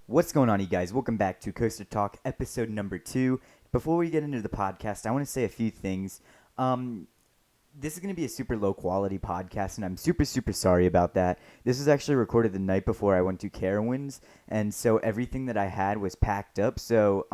What's going on, you guys? Welcome back to Coaster Talk, episode number 2. Before we get into the podcast, I want to say a few things. Um, this is going to be a super low quality podcast, and I'm super sorry about that. This was actually recorded the night before I went to Carowinds, and so everything that I had was packed up. So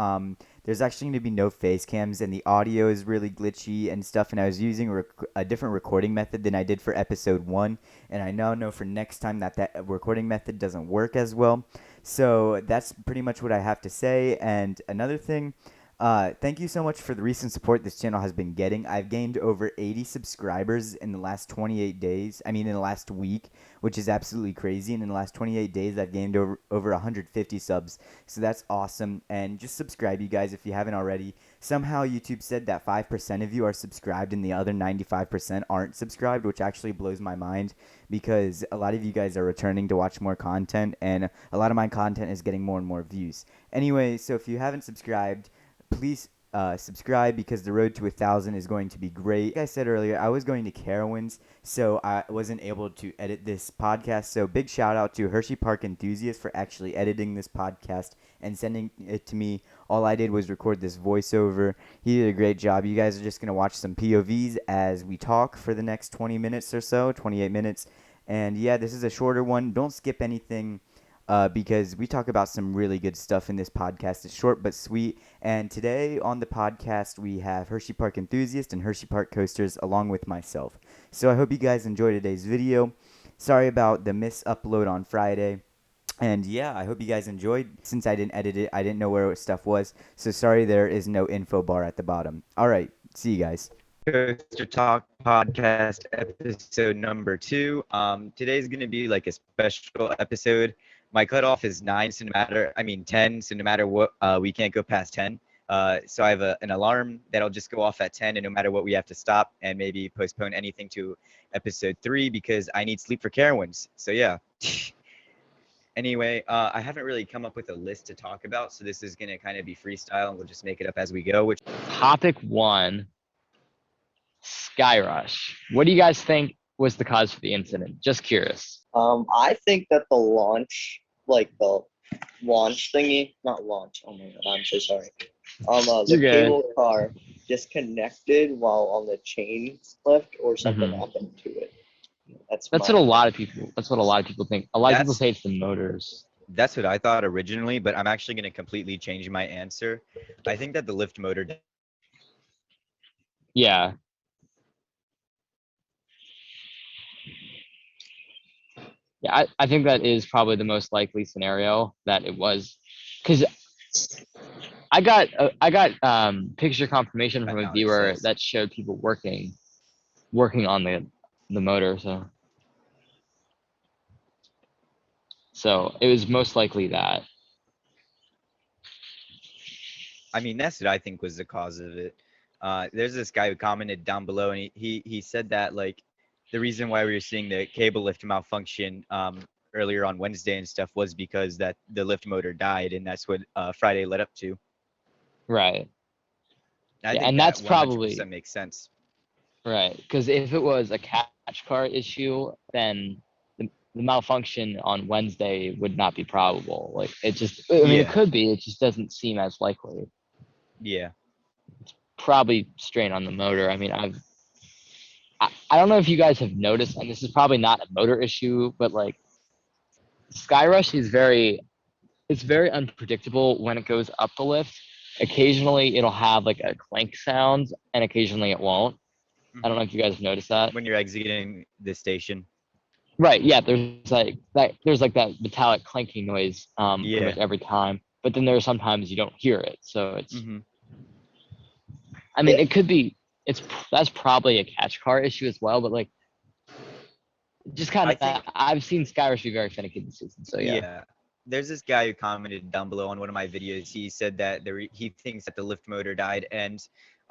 there's actually going to be no face cams, and the audio is really glitchy and stuff. And I was using a different recording method than I did for episode 1, and I now know for next time that recording method doesn't work as well. So that's pretty much what I have to say. And another thing, thank you so much for the recent support this channel has been getting. I've gained over 80 subscribers in the last 28 days. I mean, in the last week, which is absolutely crazy. And in the last 28 days, I've gained over 150 subs. So that's awesome. And just subscribe, you guys, if you haven't already. Somehow YouTube said that 5% of you are subscribed and the other 95% aren't subscribed, which actually blows my mind because a lot of you guys are returning to watch more content, and a lot of my content is getting more and more views. Anyway, so if you haven't subscribed, please subscribe because the road to 1,000 is going to be great. Like I said earlier, I was going to Carowinds, so I wasn't able to edit this podcast. So big shout out to Hersheypark Enthusiast for actually editing this podcast and sending it to me. All I did was record this voiceover. He did a great job. You guys are just going to watch some POVs as we talk for the next 20 minutes or so, 28 minutes. And yeah, this is a shorter one. Don't skip anything. Because we talk about some really good stuff in this podcast. It's short but sweet. And today on the podcast, we have Hersheypark Enthusiast and Hersheypark Coasters along with myself. So I hope you guys enjoy today's video. Sorry about the upload on Friday. And yeah, I hope you guys enjoyed. Since I didn't edit it, I didn't know where stuff was. So sorry there is no info bar at the bottom. All right, see you guys. Coaster Talk podcast episode number 2. Today's going to be like a special episode. My cutoff is 9, so no matter, 10, so no matter what, we can't go past 10. So I have an alarm that'll just go off at 10, and no matter what, we have to stop and maybe postpone anything to episode 3 because I need sleep for Carowinds. So yeah. Anyway, I haven't really come up with a list to talk about, so this is going to kind of be freestyle, and we'll just make it up as we go. Topic 1, SKYRUSH. What do you guys think was the cause for the incident? Just curious. I think that the launch thingy, not launch. Oh my god, I'm so sorry. The cable car disconnected while on the chain lift or something happened to it. That's what a lot of people. That's what a lot of people think. A lot of people say it's the motors. That's what I thought originally, but I'm actually going to completely change my answer. I think that the lift motor. Yeah. Yeah, I think that is probably the most likely scenario that it was, because I got picture confirmation from a viewer that showed people working on the motor, so it was most likely that. I mean, that's what I think was the cause of it. There's this guy who commented down below, and he said that like the reason why we were seeing the cable lift malfunction earlier on Wednesday and stuff was because that the lift motor died, and that's what Friday led up to. Right. I think and that's probably that makes sense. Right, because if it was a catch car issue, then the malfunction on Wednesday would not be probable. Like it just, I mean, it could be. It just doesn't seem as likely. Yeah. It's probably strain on the motor. I mean, I don't know if you guys have noticed, and this is probably not a motor issue, but like SKYRUSH is very unpredictable when it goes up the lift. Occasionally it'll have like a clank sound, and occasionally it won't. I don't know if you guys have noticed that. When you're exiting the station. Right, yeah, there's like that metallic clanking noise pretty much every time. But then there's sometimes you don't hear it. So it's I mean, it could be that's probably a catch car issue as well, but like just kind of I've seen SKYRUSH be very finicky this season. So yeah. There's this guy who commented down below on one of my videos. He said that he thinks that the lift motor died, and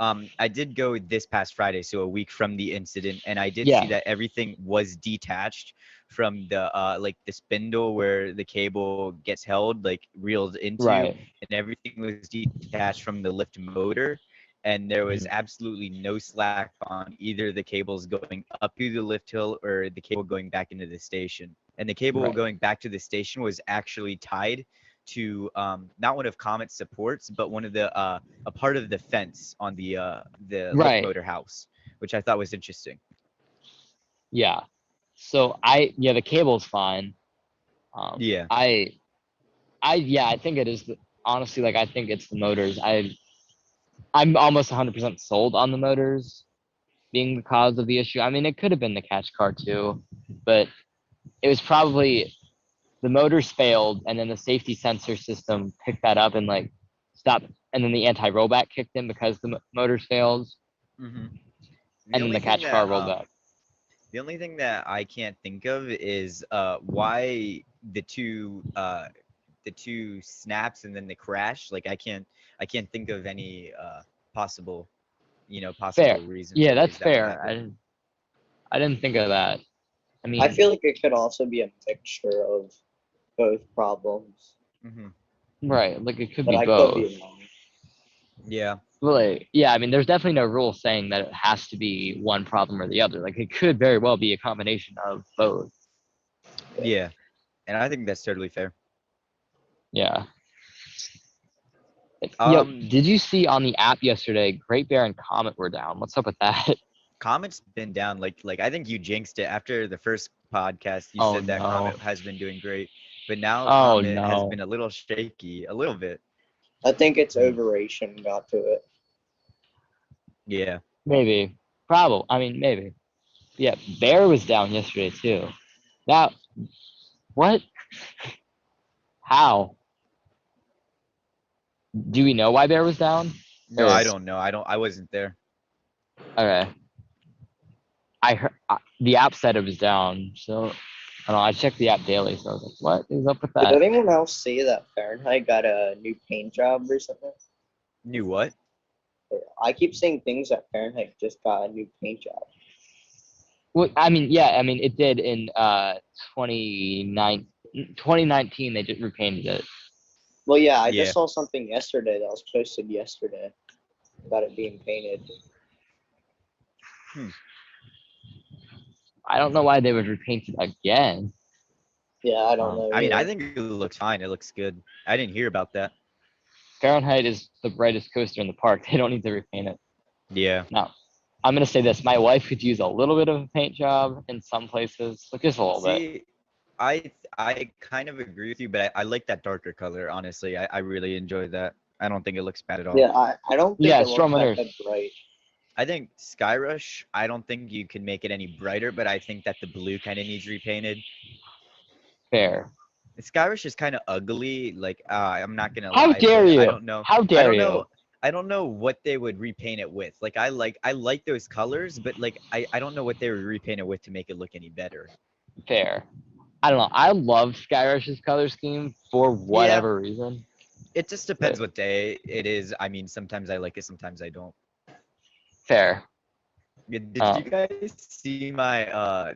I did go this past Friday, so a week from the incident, and I did see that everything was detached from the like the spindle where the cable gets held, like reeled into, and everything was detached from the lift motor. And there was absolutely no slack on either the cables going up to the lift hill or the cable going back into the station. And the cable going back to the station was actually tied to not one of Comet's supports, but one of the a part of the fence on the Right. locomotor house, which I thought was interesting. Yeah. So the cable's fine. Yeah. I think it is honestly, like, I think it's the motors. I'm almost 100% sold on the motors being the cause of the issue. I mean, it could have been the catch car too, but it was probably the motors failed, and then the safety sensor system picked that up and like stopped, and then the anti-rollback kicked in because the motors failed, Mm-hmm. and then the catch car rolled back. The only thing that I can't think of is why the two snaps and then the crash. Like I can't think of any possible Fair. reason. Yeah, for that's ways that would fair. happen. I didn't think of that. I mean, I feel like it could also be a mixture of both problems. Mm-hmm. right, like it could But be I both. could be wrong. Yeah. Like, yeah, I mean, there's definitely no rule saying that it has to be one problem or the other. Like, it could very well be a combination of both. Yeah, and I think that's totally fair. Yeah. Yo, did you see on the app yesterday, Great Bear and Comet were down? What's up with that? Comet's been down. Like I think you jinxed it after the first podcast. You said that Comet has been doing great, but now Comet has been a little shaky, a little bit. I think its overration got to it. Yeah. Maybe. Probably. I mean, maybe. Yeah, Bear was down yesterday too. Now, what? How? Do we know why Bear was down? No, I don't know. I wasn't there. Okay. I heard the app said it was down, so I don't know. I checked the app daily, so I was like, "What is up with that?" Did anyone else see that Fahrenheit got a new paint job recently? New what? I keep seeing things that Fahrenheit just got a new paint job. Well, I mean, yeah, I mean, it did in 2019. They just repainted it. Well, yeah, I just saw something yesterday that was posted yesterday about it being painted. I don't know why they would repaint it again. Yeah, I don't know. I mean, I think it looks fine. It looks good. I didn't hear about that. Fahrenheit is the brightest coaster in the park. They don't need to repaint it. Yeah. Now, I'm gonna say this: my wife could use a little bit of a paint job in some places, like just a little bit. I kind of agree with you, but I like that darker color. Honestly, I really enjoy that. I don't think it looks bad at all. Yeah, I don't think it looks that bright. I think SKYRUSH, I don't think you can make it any brighter, but I think that the blue kind of needs repainted. Fair. SKYRUSH is kind of ugly. Like, I'm not gonna lie. How dare you? I don't know. How dare you? I don't know what they would repaint it with. Like, I like those colors, but like, I don't know what they would repaint it with to make it look any better. Fair. I don't know. I love SKYRUSH's color scheme for whatever reason. It just depends what day it is. I mean, sometimes I like it, sometimes I don't. Fair. Did you guys see my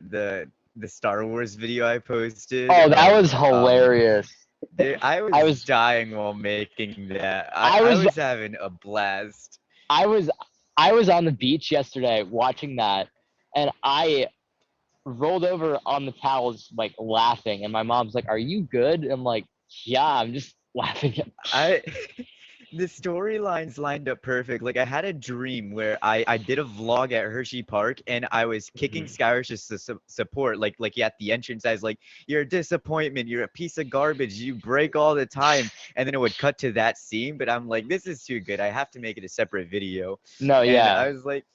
the Star Wars video I posted? Oh, that was hilarious. Dude, I was dying while making that. I was having a blast. I was on the beach yesterday watching that, and I rolled over on the towels like laughing, and my mom's like, "Are you good?" I'm like, "Yeah, I'm just laughing." The storylines lined up perfect. Like I had a dream where I did a vlog at Hersheypark and I was kicking SKYRUSH's support. Like at the entrance, I was like, "You're a disappointment. You're a piece of garbage. You break all the time." And then it would cut to that scene. But I'm like, this is too good. I have to make it a separate video. No, yeah. And I was like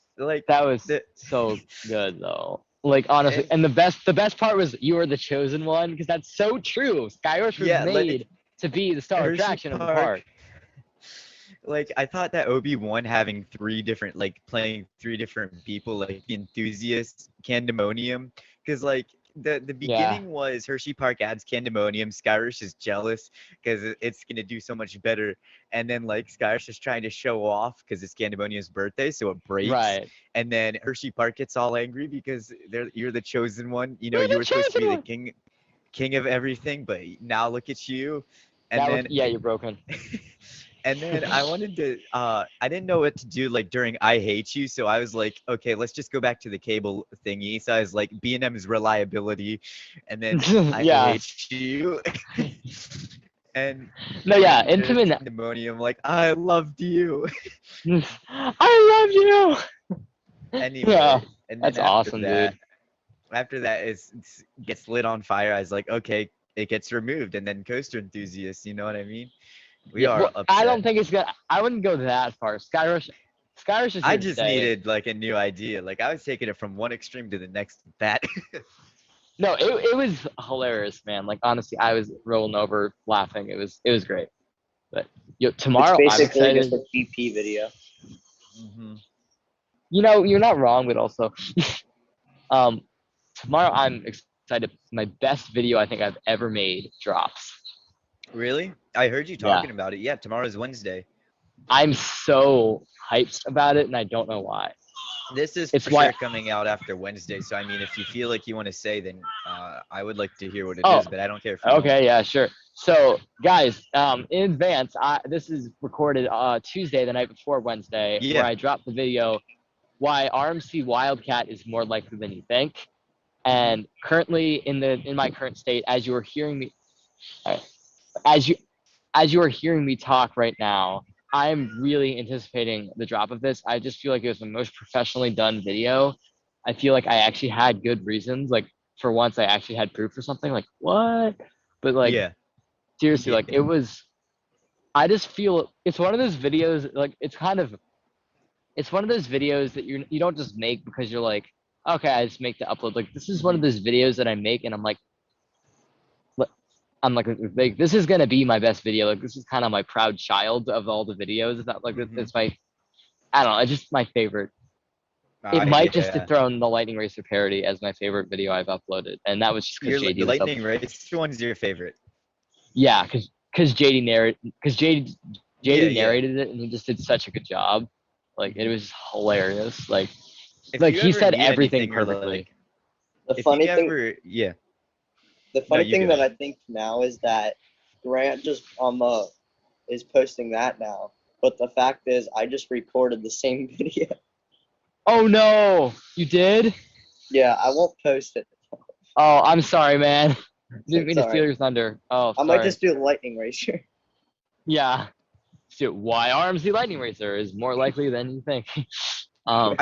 that was so good though. Like honestly, and the best part was you were the chosen one because that's so true. SKYRUSH was made to be the star attraction of the park. Like I thought that Obi-Wan having playing three different people, like the Enthusiast, Candemonium, because like the beginning was Hersheypark adds Candemonium, SKYRUSH is jealous because it's gonna do so much better, and then like SKYRUSH is trying to show off because it's Candemonium's birthday, so it breaks, and then Hersheypark gets all angry because you're the chosen one, you know, you were supposed to be the king of everything, but now look at you, and you're broken. And then I wanted to, I didn't know what to do like during I Hate You. So I was like, okay, let's just go back to the cable thingy. So I was like, B&M's reliability. And then I Hate You. And No, yeah, there's Intamin. pandemonium, like, I loved you. I love you. Anyway, Yeah, and then that's awesome, dude. after that it's gets lit on fire. I was like, okay, it gets removed, and then Coaster Enthusiast, you know what I mean? We Yeah, are well, I upset. don't think it's gonna. I wouldn't go that far. Skyrush is I here to just stay. needed like a new idea. Like I was taking it from one extreme to the next with that. No, it was hilarious, man. Like honestly, I was rolling over laughing. It was great. But It's tomorrow I'm basically just excited. a TP video. You know, you're not wrong, but also, um, tomorrow I'm excited. My best video I think I've ever made drops. Really? I heard you Yeah, talking about it. Yeah, tomorrow's Wednesday. I'm so hyped about it, and I don't know why. This is It's for why. sure coming out after Wednesday. So I mean, if you feel like you want to say, then I would like to hear what it Oh, is, but I don't care if you don't. okay, yeah, sure. So, guys, in advance, this is recorded Tuesday, the night before Wednesday, Yeah. where I dropped the video why RMC WILDCAT is more likely than you think. And currently, in my current state, as you are hearing me, as you are hearing me talk right now, I'm really anticipating the drop of this. I just feel like it was the most professionally done video. I feel like I actually had good reasons. Like for once, I actually had proof for something. Like what? But like Yeah. seriously, Yeah. like it was. I just feel it's one of those videos. Like it's one of those videos that you don't just make because you're like, okay, I just make the upload. Like this is one of those videos that I make, and I'm like, this is gonna be my best video. Like this is kind of my proud child of all the videos. That like it's my, I don't know, it's just my favorite. It might just Yeah. dethrone the Lightning Racer parody as my favorite video I've uploaded, and that was just because The JD was up. Lightning Race one's your favorite. Yeah, because JD Yeah, narrated it, and he just did such a good job. Like it was hilarious. Like If like you he ever said need everything anything or perfectly. like, The funny thing, yeah. the No, funny you thing go. that I think now is that Grant just is posting that now. But the fact is, I just recorded the same video. Oh no, you did? Yeah, I won't post it. Oh, I'm sorry, man. Didn't mean to Sorry. steal your thunder. Oh, I sorry. might just do the Lightning Racer. Yeah. So why RMC Lightning Racer is more likely than you think. I'm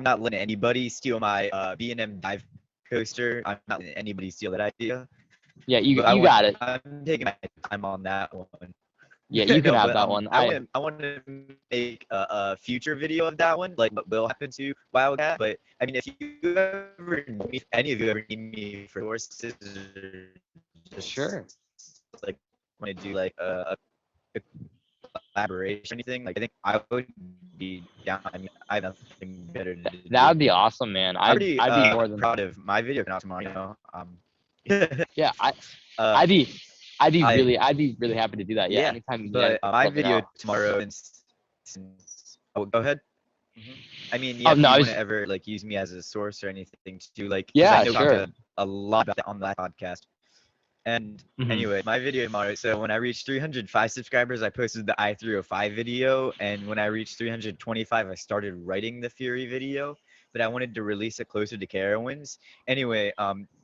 not letting anybody steal my B&M dive coaster. I'm not letting anybody steal that idea. Yeah, you But got it. I'm taking my time on that one. Yeah, you can No, have but, that one. I want to make a future video of that one, like what will happen to Wildcat. But I mean, if you ever, if any of you ever need me for sources, or just Sure. like want to do like a collaboration or anything, like I think I would be down. I mean, I have nothing better to do. That would be awesome, man. I'd be more than proud of my video coming out tomorrow. You know, yeah. I'd be really happy to do that. Yeah, anytime you but my video tomorrow. Oh, go ahead. I mean, yeah, if you want to ever like use me as a source or anything too, like I know we talked a lot about that on that podcast. And anyway, my video tomorrow. So when I reached 305 subscribers, I posted the I-305 video, and when I reached 325, I started writing the Fury video. But I wanted to release it closer to Carowinds. Anyway,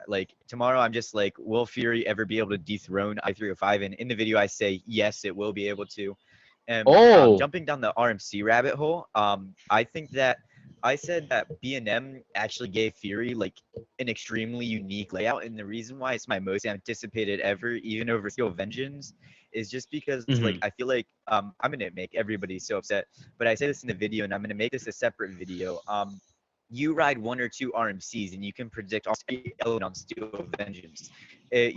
like tomorrow, I'm just like, will Fury ever be able to dethrone I-305? And in the video, I say yes, it will be able to. And jumping down the RMC rabbit hole, I think that I said that B&M actually gave Fury like an extremely unique layout, and the reason why it's my most anticipated ever, even over Steel Vengeance, is just because like I feel like I'm gonna make everybody so upset, but I say this in the video, and I'm gonna make this a separate video. You ride 1 or 2 RMCs, and you can predict on Steel Vengeance. You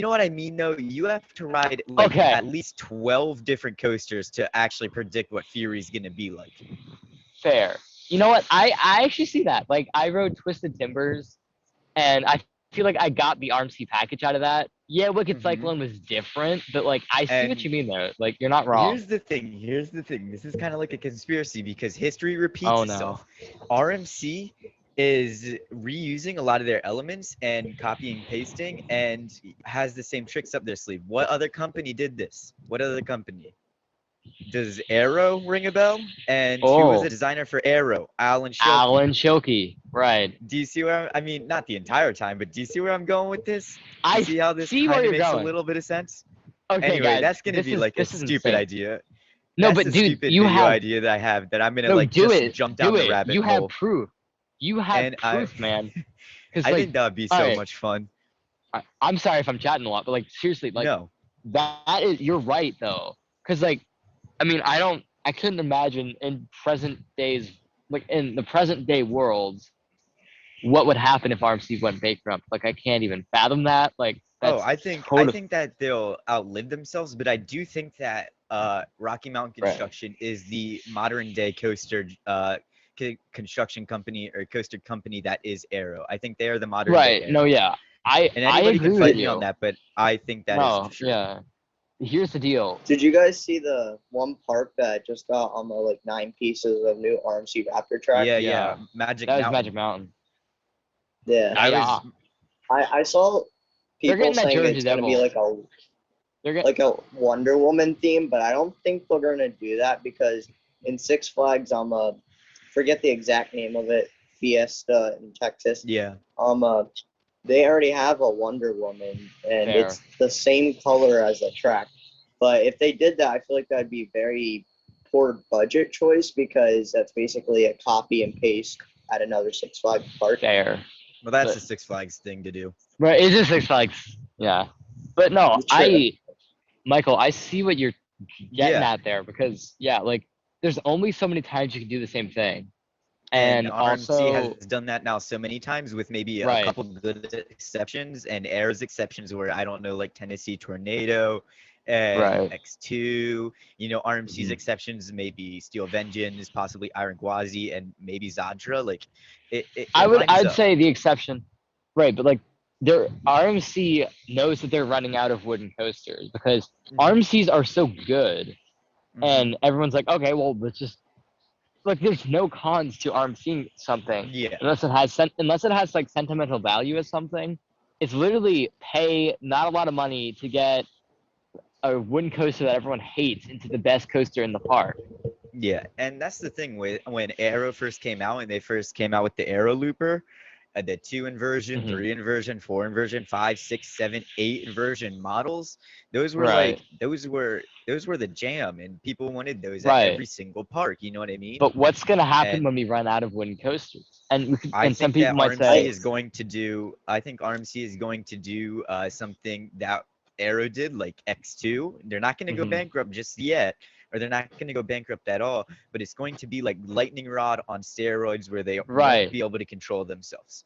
know what I mean, though? You have to ride like at least 12 different coasters to actually predict what Fury's gonna be like. Fair. You know what? I actually see that. Like I rode Twisted Timbers, and I feel like I got the RMC package out of that. Yeah, Wicked Cyclone was different, but like I see what you mean though. Like you're not wrong. Here's the thing. This is kind of like a conspiracy because history repeats itself. RMC is reusing a lot of their elements and copying, pasting, and has the same tricks up their sleeve. What other company did this? What other company? Does Aero ring a bell? And who was the designer for Aero? Alan Schilke. Alan Schilke, right. Do you see where I mean, not the entire time, but do you see where I'm going with this? I see how this see kind where of you're makes going. a little bit of sense? Okay, anyway, guys, that's going to be like a stupid idea. No, that's but a dude, stupid you video have idea that I have that I'm going to no, like do just it, jump do down the it. rabbit You hole. have proof. You have And proof, man. Because I like, think that would be so much fun. I'm sorry if I'm chatting a lot, but like seriously, like No. that is you're right though. Because like, I mean, I couldn't imagine in present days, like in the present day worlds, what would happen if RMC went bankrupt. Like I can't even fathom that. Like that's I think that they'll outlive themselves, but I do think that Rocky Mountain Construction is the modern day coaster construction company or coaster company that is Aero. I think they are the modern day Aero. No, yeah. And anybody agree can fight with me you on that, but I think that is true. Yeah. Here's the deal. Did you guys see the one park that just got almost like 9 pieces of new RMC Raptor track? Yeah. Magic That Mountain. was Magic Mountain. Yeah. I saw people saying it's gonna be like a Wonder Woman theme, but I don't think they're gonna do that because in Six Flags, forget the exact name of it, Fiesta in Texas. Yeah. They already have a Wonder Woman, and it's the same color as the track. But if they did that, I feel like that'd be very poor budget choice because that's basically a copy and paste at another Six Flags park. Fair. Well, that's a Six Flags thing to do. Right, it's just Six Flags. Yeah. But no, Michael, I see what you're getting at there because, like, there's only so many times you can do the same thing. And RMC has done that now so many times with maybe a couple good exceptions, and Air's exceptions where I don't know, like Tennessee Tornado and X2. You know, RMC's exceptions maybe Steel Vengeance, possibly Iron Gwazi, and maybe Zadra. Like, I'd say the exception, right? But like, RMC knows that they're running out of wooden coasters because RMCs are so good, and everyone's like, okay, well, let's just. Like there's no cons to RMCing something unless it has like sentimental value as something. It's literally pay not a lot of money to get a wooden coaster that everyone hates into the best coaster in the park. Yeah, and that's the thing with when Aero first came out and they first came out with the Aero Looper, the 2 inversion, 3 inversion, 4 inversion, 5, 6, 7, 8 inversion models. Those were like those were the jam, and people wanted those at every single park. You know what I mean? But what's gonna happen when we run out of wooden coasters? And some people might say, I think RMC is going to do something that Aero did, like X2. They're not going to go bankrupt just yet, or they're not going to go bankrupt at all. But it's going to be like lightning rod on steroids, where they won't be able to control themselves.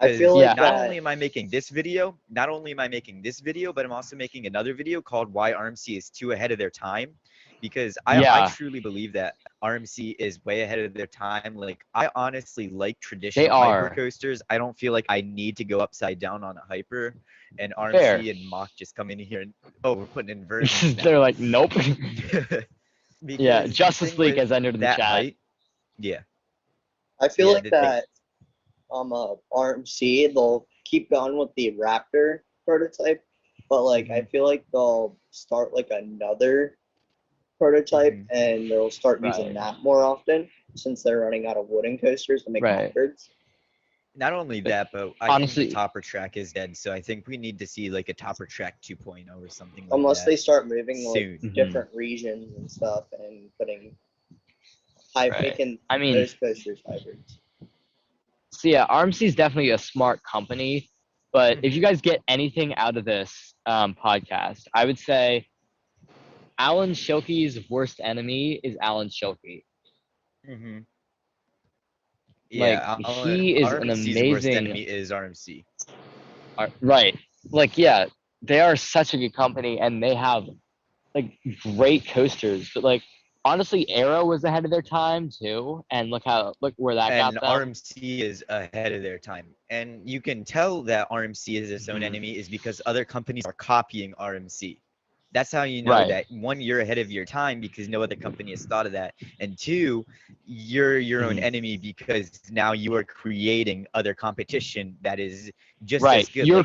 I feel like not only am I making this video, but I'm also making another video called "Why RMC is Too Ahead of Their Time," because I truly believe that RMC is way ahead of their time. Like, I honestly like traditional hyper coasters. I don't feel like I need to go upside down on a hyper. And RMC and Mach just come in here and we're putting inversions. They're like, nope. Justice League has entered the chat. Height, I feel like that RMC, they'll keep going with the Raptor prototype, but like I feel like they'll start like another prototype and they'll start using that more often since they're running out of wooden coasters to make hybrids. Not only that, but I think the topper track is dead, so I think we need to see like a topper track 2.0 or something like that. Unless they start moving like different regions and stuff and putting making those coasters hybrids. So yeah, RMC is definitely a smart company, but if you guys get anything out of this podcast, I would say Alan Schilke's worst enemy is Alan Schilke. Yeah, like, he is an amazing. Worst enemy is RMC. Right. Like, yeah, they are such a good company, and they have like great coasters. But like, honestly, Aero was ahead of their time too, and look where that got them. And RMC is ahead of their time, and you can tell that RMC is its own enemy is because other companies are copying RMC. That's how you know that, one, you're ahead of your time because no other company has thought of that, and two, you're your own enemy because now you are creating other competition that is just as good. You're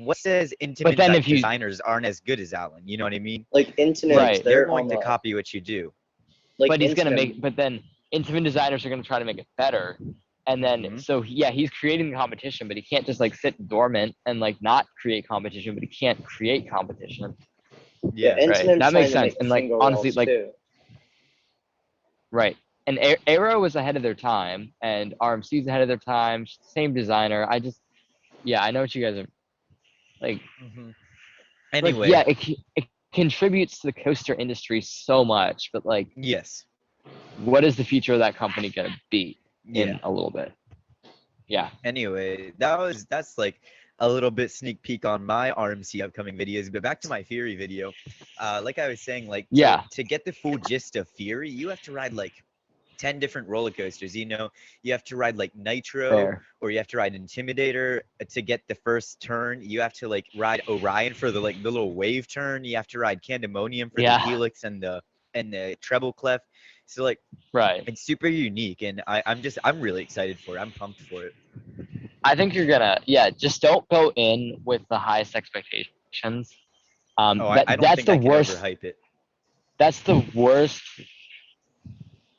what says intimate designers aren't as good as Alan? You know what I mean? Like Intimate, they're going to copy what you do. Like but he's gonna make. But then intimate designers are gonna try to make it better. And then, so yeah, he's creating the competition, but he can't just like sit dormant and like not create competition, but he can't create competition. Yeah, right. That makes sense. And like, honestly, like, right. And Aero was ahead of their time, and RMC's ahead of their time. Same designer. I know what you guys are like. Anyway, like, it contributes to the coaster industry so much, but like, yes, what is the future of that company gonna be in a little bit? Yeah. Anyway, that's like a little bit sneak peek on my RMC upcoming videos, but back to my Fury video. Like I was saying, like to get the full gist of Fury, you have to ride like 10 different roller coasters. You know, you have to ride like Nitro, or you have to ride Intimidator to get the first turn. You have to like ride Orion for the little wave turn. You have to ride Candemonium for the helix and the treble clef. So like, it's super unique, and I'm really excited for it. I'm pumped for it. I think you're gonna, just don't go in with the highest expectations. I don't that's think the I can worst. overhype it. That's the worst.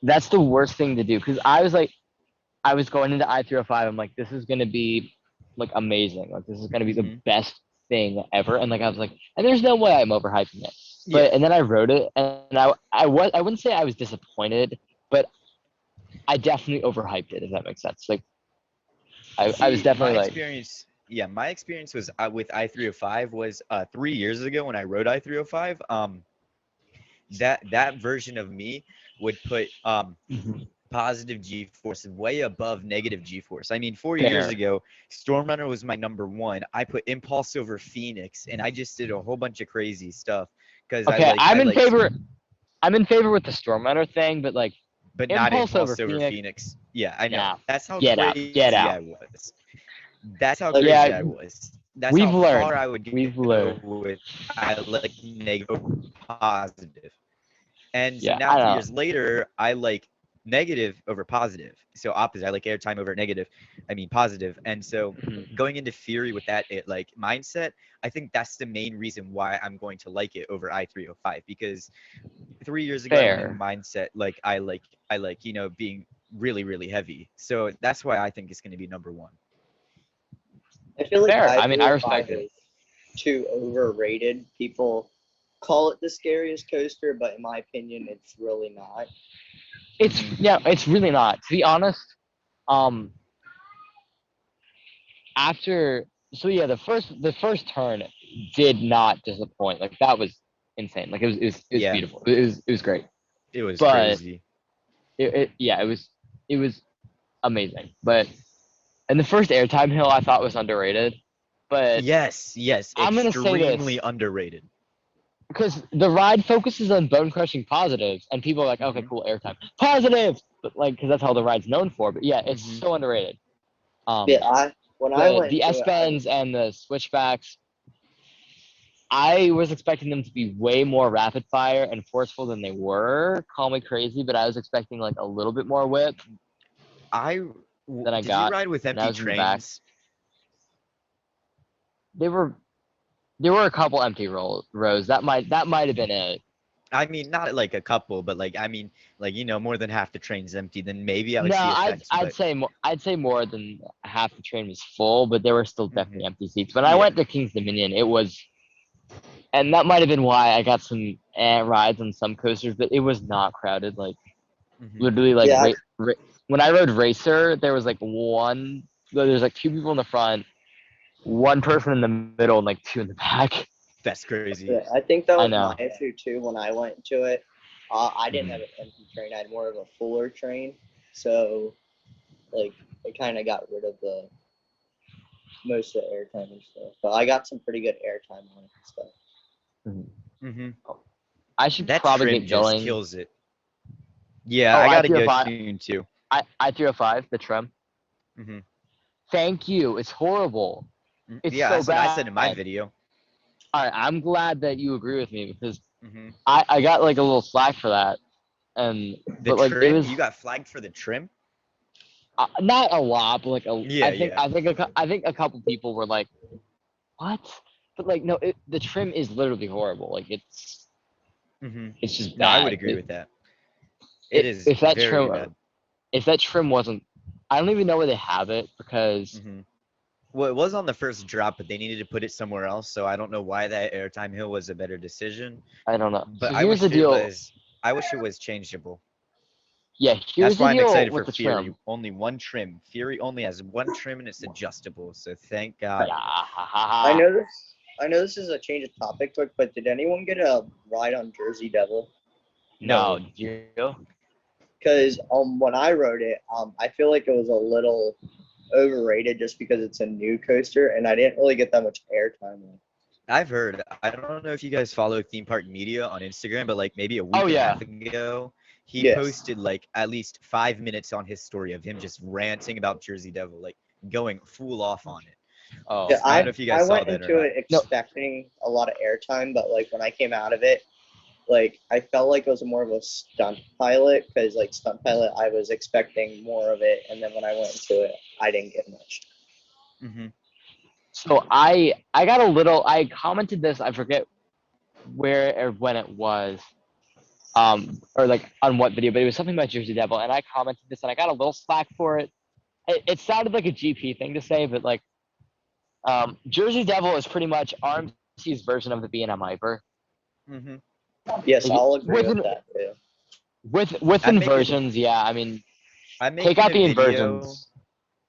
That's the worst thing to do, because I was going into i305. I'm like, this is gonna be like amazing. Like, this is gonna be the best thing ever. And like, I was like, and there's no way I'm overhyping it. But and then I wrote it, and I wouldn't say I was disappointed, but I definitely overhyped it, if that makes sense. Like, I was definitely my experience was with i305 was 3 years ago when I rode i305. That version of me would put positive G-force way above negative G-force. I mean, 4 years ago, Stormrunner was my number one. I put Impulse over Phoenix, and I just did a whole bunch of crazy stuff. I'm in favor. I'm in favor with the Stormrunner thing, but like, but not Impulse over Phoenix. Yeah, I know. That's how crazy I was. That's how crazy I was. That's how far I would go with I like negative over positive. And so now 3 years later, I like negative over positive. So opposite. I like airtime over positive. And so going into Fury with that mindset, I think that's the main reason why I'm going to like it over i305, because 3 years ago I had a mindset I like being really, really heavy. So that's why I think it's going to be number one. I feel like I respect it. Too overrated. People call it the scariest coaster, but in my opinion, it's really not. It's really not. To be honest, the first turn did not disappoint. Like, that was insane. Like, it was beautiful. It was great. It was crazy. It was amazing. But and the first airtime hill I thought was underrated. But yes, I'm gonna say extremely underrated. Because the ride focuses on bone crushing positives, and people are like, okay, cool, airtime positives, but like, because that's how the ride's known for. But yeah, it's so underrated. I went the S-bends and the switchbacks, I was expecting them to be way more rapid fire and forceful than they were. Call me crazy, but I was expecting like a little bit more whip. Did you ride with empty trains? There were a couple empty rows. That might have been it. I mean, not like a couple, but more than half the train's empty. Then maybe I would see effects. I'd say more than half the train was full, but there were still definitely empty seats. When I went to King's Dominion, it was, and that might have been why I got some rides on some coasters, but it was not crowded. Like, literally, like when I rode Racer, there was like there's like two people in the front, one person in the middle, and like two in the back. That's crazy. Yeah, I think that was my issue too when I went to it. I didn't have an empty train. I had more of a fuller train. So, like, it kind of got rid of the most of the airtime and stuff. But I got some pretty good airtime on it and stuff. I should probably get going. Just kills it. Yeah, I gotta go soon too. i305, the trim. Thank you. It's horrible. It's so bad. I said in my video. All right, I'm glad that you agree with me because I got like a little slack for that, and but like trim, it was you got flagged for the trim. Not a lot, but like Yeah, I think a couple people were like, "What?" But like, no, the trim is literally horrible. Like it's just bad. No, I would agree with that. It is if that very trim bad. If that trim wasn't, I don't even know where they have it because. Well, it was on the first drop, but they needed to put it somewhere else. So I don't know why that airtime hill was a better decision. I don't know. But So I wish it was changeable. Yeah, That's why I'm excited with for the Fury. trim. Only one trim. Fury only has one trim and it's adjustable. So thank God. I know this is a change of topic quick, but did anyone get a ride on Jersey Devil? No, did you? Because when I rode it, I feel like it was a little overrated just because it's a new coaster, and I didn't really get that much airtime. I've heard. I don't know if you guys follow Theme Park Media on Instagram, but like maybe a week and a half ago, he posted like at least 5 minutes on his story of him just ranting about Jersey Devil, like going full off on it. Oh, yeah, I don't know if you guys saw that. I went into it expecting a lot of airtime, but like when I came out of it, like I felt like it was more of a stunt pilot because like stunt pilot, I was expecting more of it, and then when I went into it, I didn't get much. So I got a little. I commented this. I forget where or when it was, or like on what video, but it was something about Jersey Devil, and I commented this, and I got a little slack for it. It sounded like a GP thing to say, but like, Jersey Devil is pretty much RMC's version of the B&M Hyper. Yes, I'll agree with that too. With inversions, yeah. I mean, take out the inversions.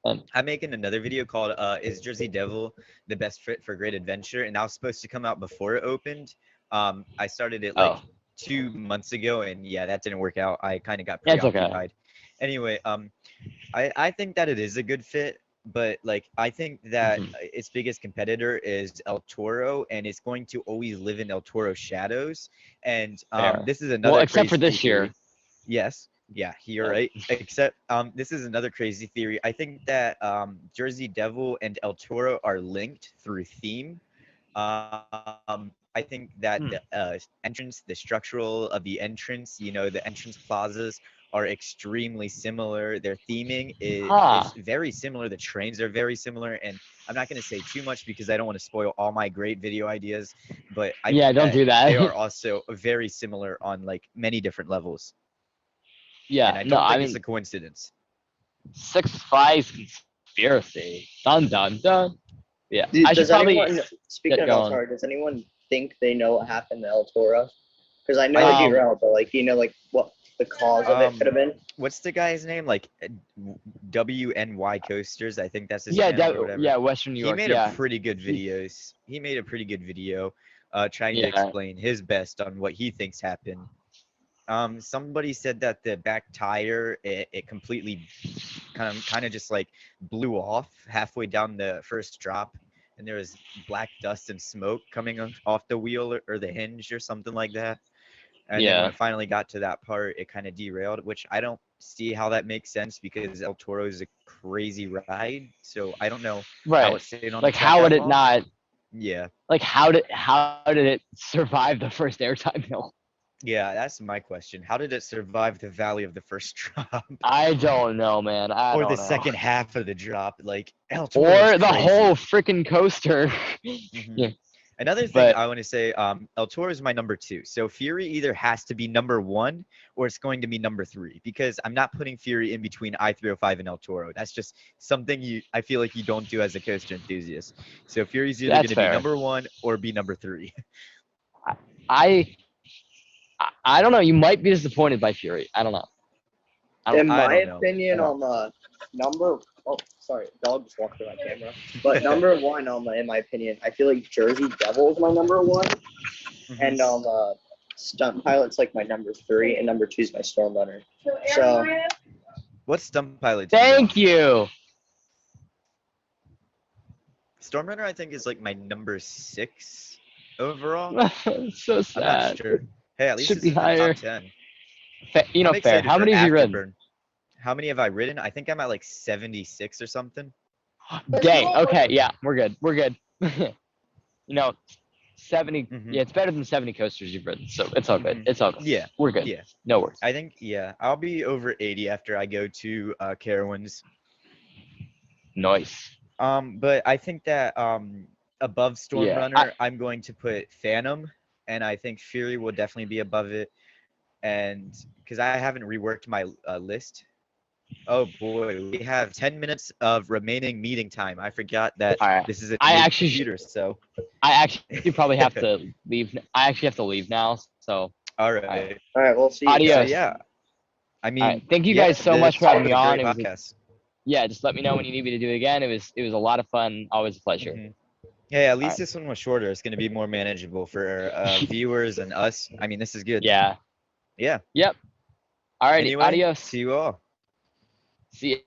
I'm making another video called "Is Jersey Devil the best fit for Great Adventure?" And I was supposed to come out before it opened. I started it like 2 months ago, and yeah, that didn't work out. I kind of got preoccupied. Okay. Anyway, I think that it is a good fit, but like I think that its biggest competitor is El Toro, and it's going to always live in El Toro's shadows. And this is another except for this year. Yes. Yeah, you're right. Except this is another crazy theory. I think that Jersey Devil and El Toro are linked through theme. I think that the entrance, the structural of the entrance, the entrance plazas are extremely similar. Their theming is very similar. The trains are very similar. And I'm not going to say too much because I don't want to spoil all my great video ideas. But don't do that. They are also very similar on like many different levels. Yeah, and I don't think it's a coincidence. 6 Flags conspiracy. Dun dun dun. Yeah. Speaking of El Toro, does anyone think they know what happened to El Toro? Because I know it derailed, but like, like what the cause of it could have been? What's the guy's name? Like WNY Coasters, I think that's his channel or whatever. Yeah, Western New York. He made a pretty good videos. He made a pretty good video trying to explain his best on what he thinks happened. Somebody said that the back tire it completely kind of just like blew off halfway down the first drop, and there was black dust and smoke coming off the wheel or the hinge or something like that. And then when it finally got to that part, it kind of derailed, which I don't see how that makes sense because El Toro is a crazy ride. So I don't know how it's sitting on like the track how would it not? Yeah. Like how did it survive the first airtime hill? Yeah, that's my question. How did it survive the valley of the first drop? I don't know, man. Or the second half of the drop, like El Toro or the whole freaking coaster. Yeah. Another thing I want to say, El Toro is my number 2. So Fury either has to be number 1 or it's going to be number 3 because I'm not putting Fury in between I-305 and El Toro. That's just something I feel like you don't do as a coaster enthusiast. So Fury's either going to be number 1 or be number 3. I don't know. You might be disappointed by Fury. I don't know. In my opinion, on the number. Oh, sorry, dog just walked through my camera. But number 1, in my opinion, I feel like Jersey Devil is my number 1, and Stunt Pilot's like my number 3, and number 2 is my Storm Runner. So. What's Stunt Pilot? Thank you. Storm Runner, I think, is like my number 6 overall. So sad. I'm not sure. Hey, at least should it's be in the higher. top 10. Fair. How many have you ridden? How many have I ridden? I think I'm at like 76 or something. Dang. Okay. Yeah, we're good. 70. Yeah, it's better than 70 coasters you've ridden, so it's all good. It's all good. Yeah, we're good. Yeah, no worries. I think I'll be over 80 after I go to Carowinds. Nice. But I think that above Stormrunner, I'm going to put Phantom, and I think Fury will definitely be above it, and because I haven't reworked my list. Oh boy, we have 10 minutes of remaining meeting time. I forgot that this is a computer, so I actually probably have to leave. I actually have to leave now, so. All right. All right, we'll see you. Adios. So, yeah. I mean, thank you guys so much for having me on. It was just let me know when you need me to do it again. It was a lot of fun. Always a pleasure. Yeah, at least this one was shorter. It's going to be more manageable for viewers and us. I mean, this is good. Yeah. Yeah. Yep. All right. Anyway, Adios. See you all. See you.